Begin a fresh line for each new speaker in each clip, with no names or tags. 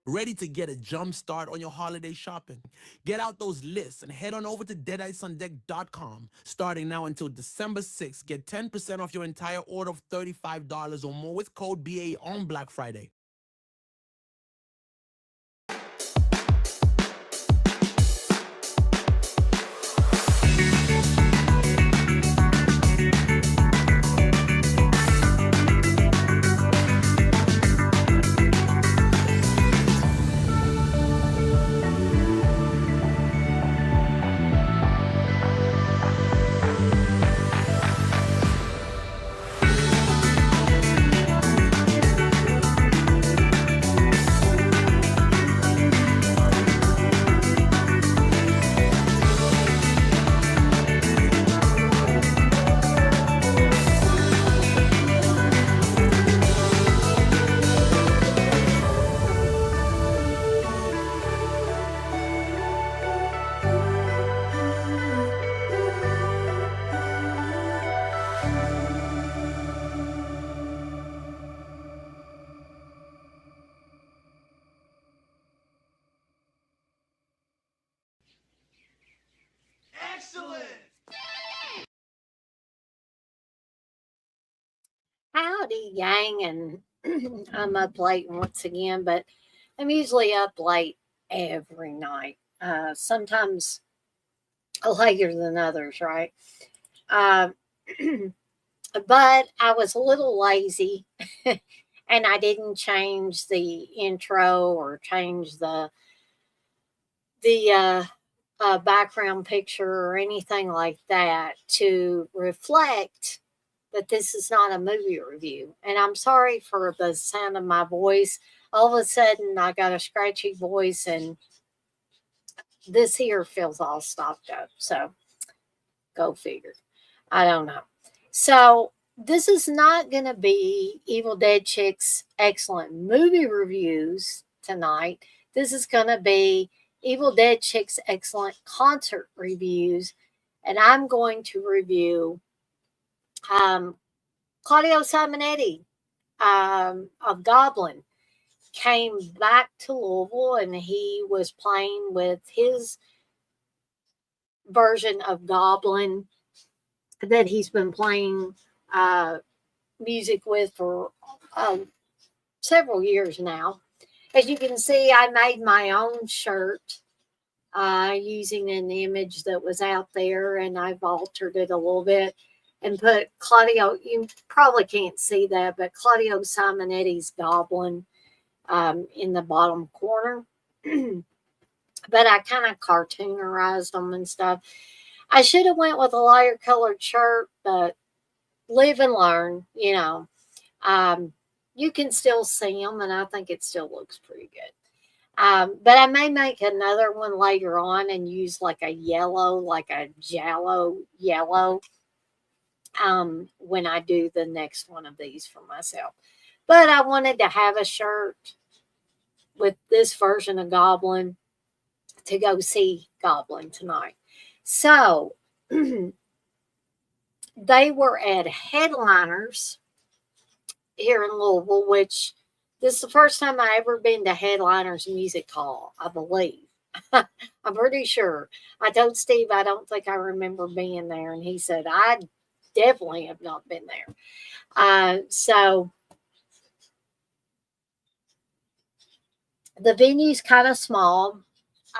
Ready to get a jump start on your holiday shopping? Get out those lists and head on over to deadeyesundeck.com. Starting now until December 6th, get 10% off your entire order of $35 or more with code BA on Black Friday.
Howdy, gang, and I'm up late once again, but I'm usually up late every night. Sometimes later than others, right? Uh, but I was a little lazy, and I didn't change the intro or change the background picture or anything like that to reflect that this is not a movie review. And I'm sorry for the sound of my voice. All of a sudden, I got a scratchy voice, and this here feels all stopped up. So go figure. I don't know. So this is not going to be Evil Dead Chicks excellent movie reviews tonight. This is going to be Evil Dead Chicks excellent concert reviews. And I'm going to review um, Claudio Simonetti of Goblin came back to Louisville, and he was playing with his version of Goblin that he's been playing uh, music with for um, several years now. As you can see, I made my own shirt using an image that was out there, and I've altered it a little bit and put Claudio. You probably can't see that, but Claudio Simonetti's Goblin in the bottom corner. But I kind of cartoonerized them and stuff. I should have went with a lighter colored shirt, but live and learn, you know. Um, you can still see them, and I think it still looks pretty good. But I may make another one later on and use like a yellow, like a Jallo yellow, when I do the next one of these for myself. But I wanted to have a shirt with this version of Goblin to go see Goblin tonight. So they were at Headliners here in Louisville, which this is the first time I ever been to Headliners Music Hall, I believe. I'm pretty sure. I told Steve I don't think I remember being there, and he said I definitely have not been there. So the venue's kind of small.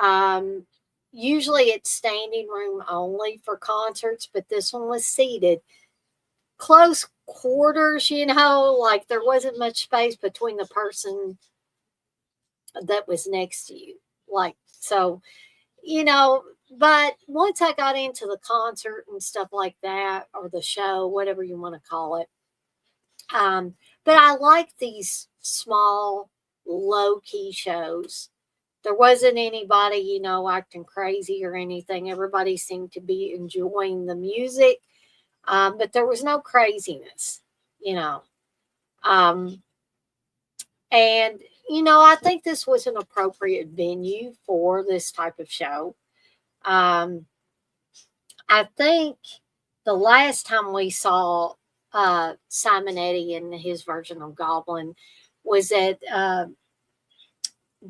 Um, Usually it's standing room only for concerts, but this one was seated close quarters, like there wasn't much space between the person that was next to you. Like, so, but once I got into the concert and stuff like that, or the show, whatever you want to call it, but I like these small, low key shows. There wasn't anybody, acting crazy or anything. Everybody seemed to be enjoying the music, but there was no craziness, you know. Um, and, I think this was an appropriate venue for this type of show. Um, I think the last time we saw Simonetti and his version of Goblin was at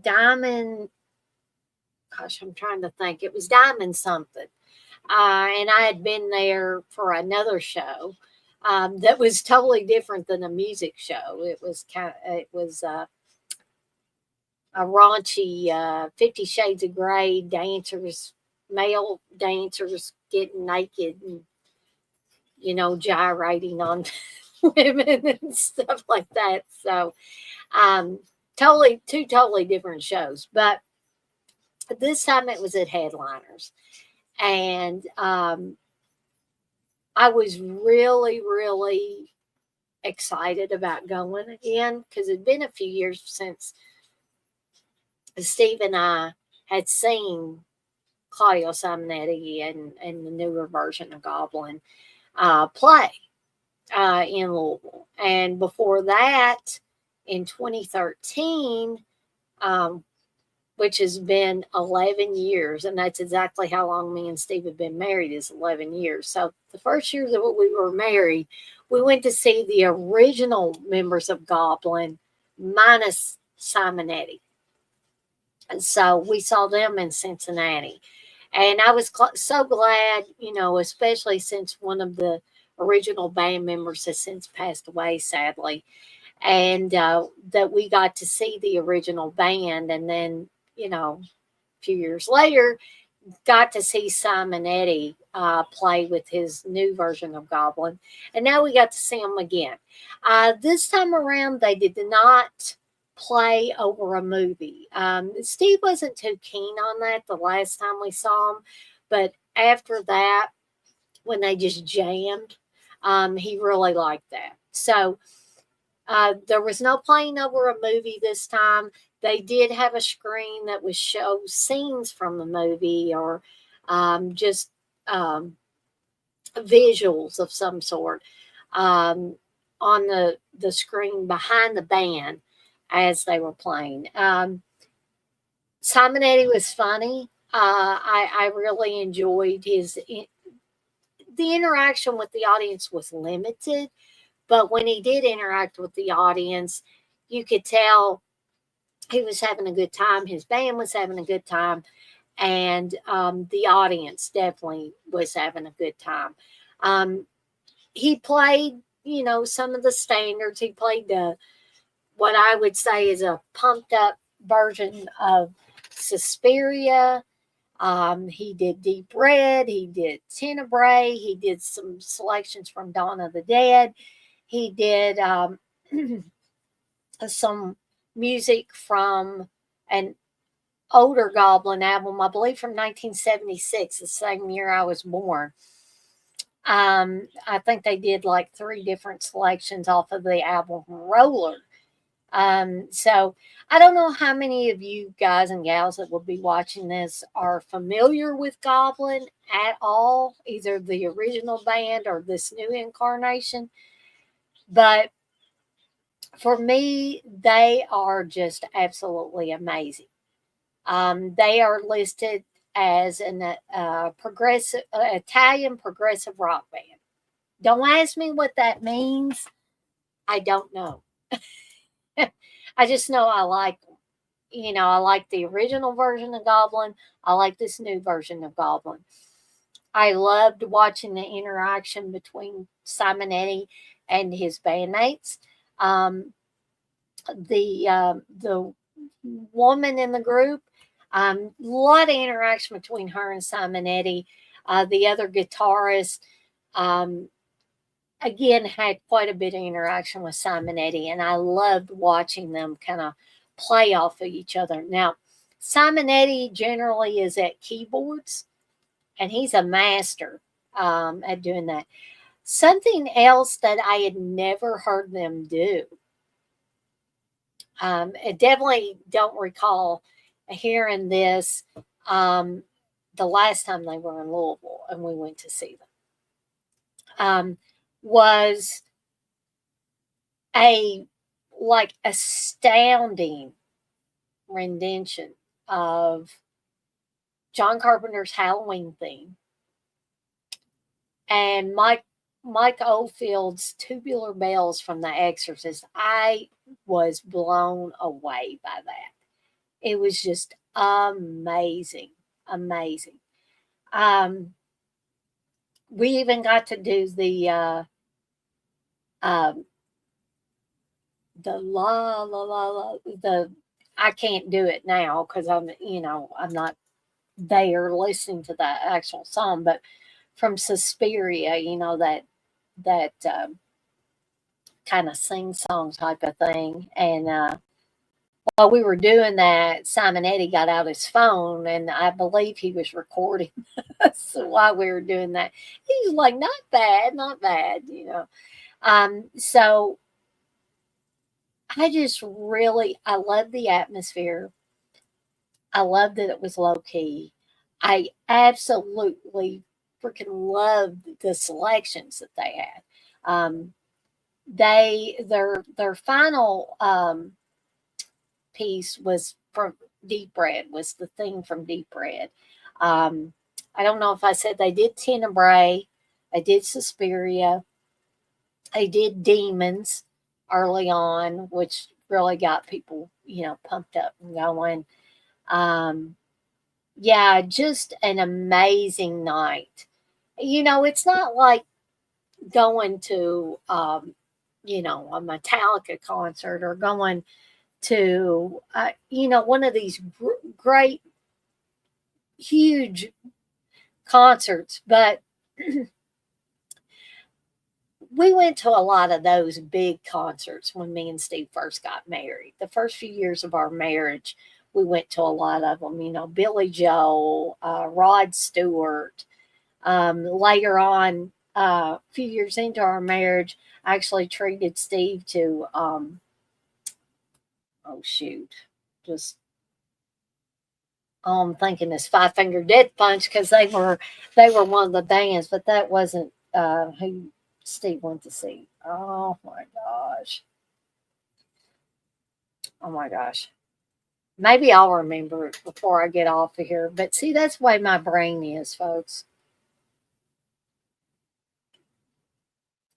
Diamond, gosh, I'm trying to think. It was Diamond something. And I had been there for another show that was totally different than a music show. It was a raunchy 50 Shades of Grey dancers, male dancers getting naked and, gyrating on women and stuff like that. So, um, two totally different shows. But this time it was at Headliners. And I was really, really excited about going again because it'd been a few years since Steve and I had seen Claudio Simonetti and the newer version of Goblin play in Louisville. And before that, in 2013, um, which has been 11 years, and that's exactly how long me and Steve have been married, is 11 years. So the first year that we were married, we went to see the original members of Goblin minus Simonetti. And so we saw them in Cincinnati. And I was so glad, especially since one of the original band members has since passed away, sadly, and that we got to see the original band. And then, a few years later, got to see Simonetti play with his new version of Goblin. And now we got to see him again. This time around, they did not play over a movie. Steve wasn't too keen on that the last time we saw him, but after that, when they just jammed, he really liked that. So there was no playing over a movie this time. They did have a screen that would show scenes from the movie or just um, visuals of some sort um, on the screen behind the band as they were playing. Simonetti was funny. I really enjoyed the interaction with the audience was limited, but when he did interact with the audience, you could tell he was having a good time. His band was having a good time, and the audience definitely was having a good time. Um, he played, some of the standards. He played what I would say is a pumped up version of Suspiria. He did Deep Red. He did Tenebrae. He did some selections from Dawn of the Dead. He did some music from an older Goblin album, I believe from 1976, the same year I was born. I think they did like three different selections off of the album Roller. So I don't know how many of you guys and gals that will be watching this are familiar with Goblin at all, either the original band or this new incarnation. But for me, they are just absolutely amazing. They are listed as an progressive Italian progressive rock band. Don't ask me what that means. I don't know. I just know I like them. I like the original version of Goblin. I like this new version of Goblin. I loved watching the interaction between Simonetti and his bandmates. Um, the woman in the group, lot of interaction between her and Simonetti. The other guitarist, um, again, had quite a bit of interaction with Simonetti, and I loved watching them kind of play off of each other. Now, Simonetti generally is at keyboards, and he's a master at doing that. Something else that I had never heard them do. I definitely don't recall hearing this the last time they were in Louisville and we went to see them. Was a like astounding rendition of John Carpenter's Halloween theme and Mike Oldfield's Tubular Bells from The Exorcist. I was blown away by that. It was just amazing, amazing. Um, we even got to do um, the la la la la the. I can't do it now because I'm not there listening to that actual song, but from Suspiria, that kind of sing song type of thing. And while we were doing that, Simonetti got out his phone, and I believe he was recording us while we were doing that. He was like, "Not bad, not bad." So I love the atmosphere. I love that it was low key. I absolutely freaking loved the selections that they had. Um, their final piece was from Deep Red, was the thing from Deep Red. Um, I don't know if I said they did Tenebrae, they did Suspiria, they did Demons early on, which really got people, pumped up and going. Um, yeah, just an amazing night. It's not like going to, a Metallica concert or going to, one of these great, huge concerts, but we went to a lot of those big concerts when me and Steve first got married. The first few years of our marriage, we went to a lot of them. Billy Joel, Rod Stewart. Later on, a few years into our marriage, I actually treated Steve to oh shoot, just all I'm thinking is Five Finger Death Punch because they were one of the bands, but that wasn't who Steve went to see. Oh my gosh. Oh my gosh. Maybe I'll remember it before I get off of here. But see, that's the way my brain is, folks.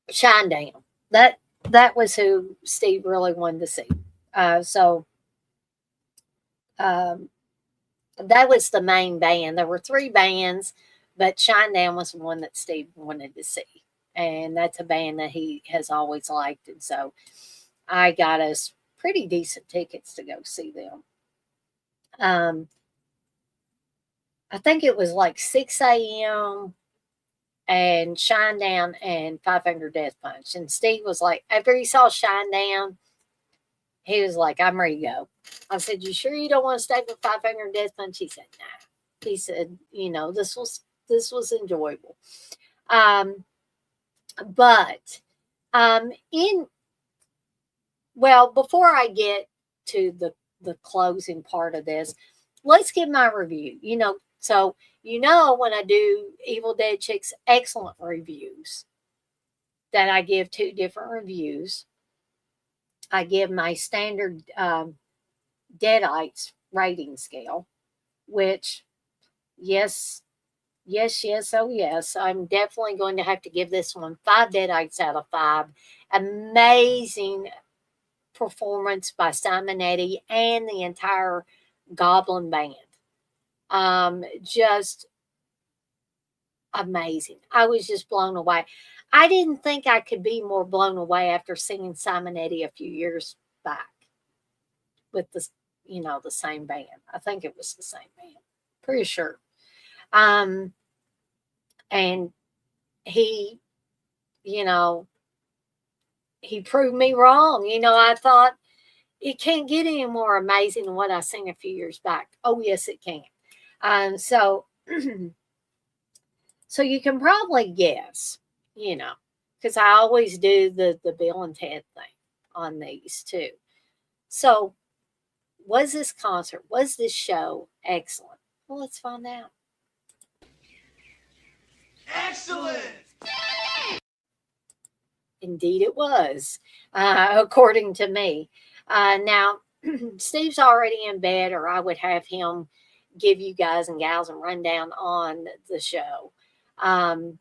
Shine Down. That was who Steve really wanted to see. So um, that was the main band. There were three bands, but Shine Down was the one that Steve wanted to see. And that's a band that he has always liked. And so I got us pretty decent tickets to go see them. Um, I think it was like 6 a.m. and Shine Down and Five Finger Death Punch. And Steve was like, after he saw Shine Down, he was like, I'm ready to go. I said, you sure you don't want to stay for Five Finger Death Punch? He said, nah. He said, this was enjoyable. Um, but in well, before I get to the closing part of this, let's give my review. So when I do Evil Dead Chicks excellent reviews, that I give two different reviews. I give my standard Deadites rating scale, which yes, yes, yes, oh yes, I'm definitely going to have to give this one 5 Deadites out of 5. Amazing performance by Simonetti and the entire Goblin band. Just amazing. I was just blown away. I didn't think I could be more blown away after seeing Simonetti a few years back with the same band. I think it was the same band. Pretty sure. Um, and he, you know, he proved me wrong. I thought it can't get any more amazing than what I seen a few years back. Oh, yes, it can. So, so you can probably guess, you know, because I always do the Bill and Ted thing on these too. So, was this show excellent? Well, let's find out.
Excellent.
Indeed, it was, according to me. Now, Steve's already in bed, or I would have him give you guys and gals a rundown on the show. Um,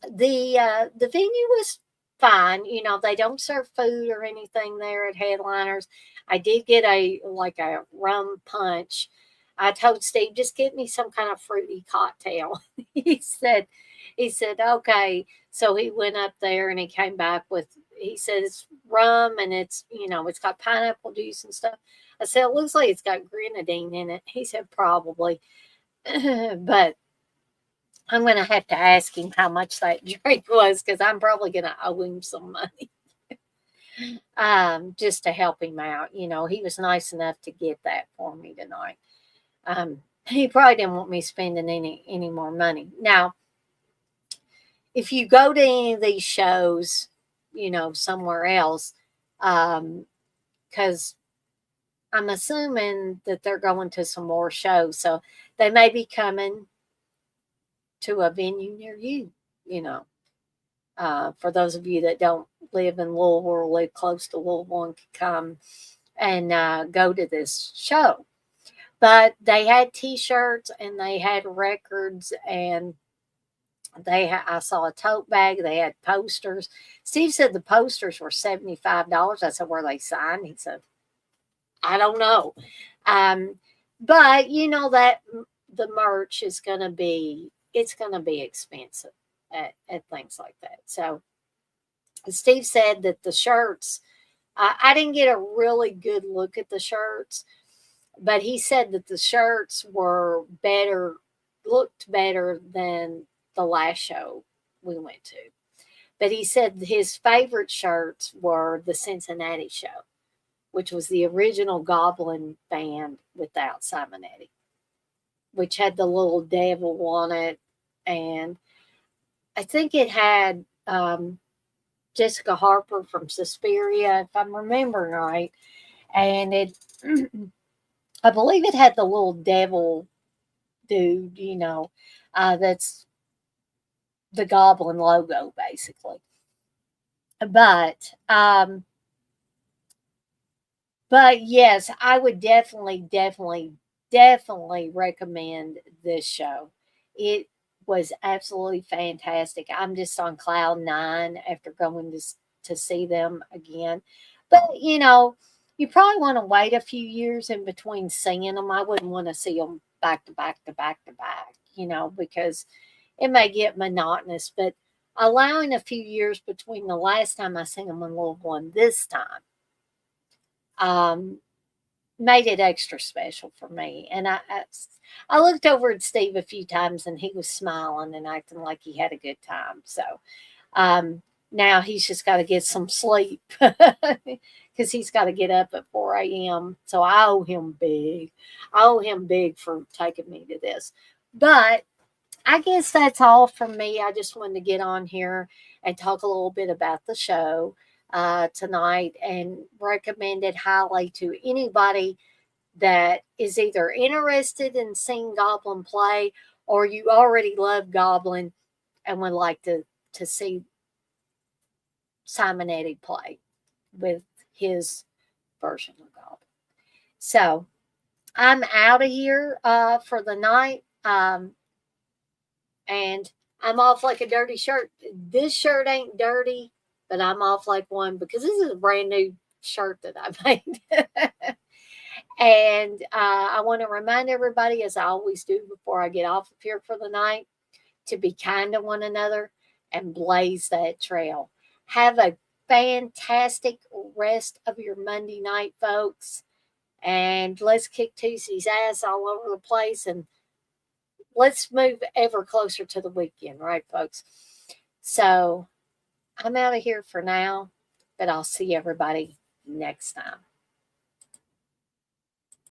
the venue was fine. They don't serve food or anything there at Headliners. I did get a like a rum punch. I told Steve, just get me some kind of fruity cocktail. he said, he said, okay. So he went up there and he came back with, he said it's rum and it's, it's got pineapple juice and stuff. I said, it looks like it's got grenadine in it. He said, probably. But I'm going to have to ask him how much that drink was because I'm probably going to owe him some money just to help him out. He was nice enough to get that for me tonight. He probably didn't want me spending any more money. Now, if you go to any of these shows, somewhere else, because I'm assuming that they're going to some more shows, so they may be coming to a venue near you. You know, for those of you that don't live in Louisville or live close to Louisville and can come and go to this show. But they had T-shirts and they had records and I saw a tote bag. They had posters. Steve said the posters were $75. I said, were they signed? He said, I don't know. Um, but that the merch is going to be, it's going to be expensive at things like that. So Steve said that the shirts, I didn't get a really good look at the shirts, but he said that the shirts were better, looked better than the last show we went to. But he said his favorite shirts were the Cincinnati show, which was the original Goblin band without Simonetti, which had the little devil on it. And I think it had Jessica Harper from Suspiria, if I'm remembering right. And I believe it had the little devil dude, that's the Goblin logo, basically. But but yes, I would definitely recommend this show. It was absolutely fantastic. I'm just on cloud nine after going to see them again. But you probably want to wait a few years in between seeing them. I wouldn't want to see them back to back to back to back, because it may get monotonous. But allowing a few years between the last time I seen them in Louisville and this time, um, made it extra special for me. And I looked over at Steve a few times, and he was smiling and acting like he had a good time. So um, now he's just got to get some sleep because he's got to get up at 4 a.m. So I owe him big. I owe him big for taking me to this. But I guess that's all from me. I just wanted to get on here and talk a little bit about the show tonight and recommend it highly to anybody that is either interested in seeing Goblin play or you already love Goblin and would like to see Simonetti play with his version of Goblin. So I'm out of here for the night. And I'm off like a dirty shirt. This shirt ain't dirty, but I'm off like one because this is a brand new shirt that I made. And I want to remind everybody, as I always do before I get off of here for the night, to be kind to one another and blaze that trail. Have a fantastic rest of your Monday night, folks. And let's kick Tuesday's ass all over the place and let's move ever closer to the weekend, right, folks? So I'm out of here for now, but I'll see everybody next time.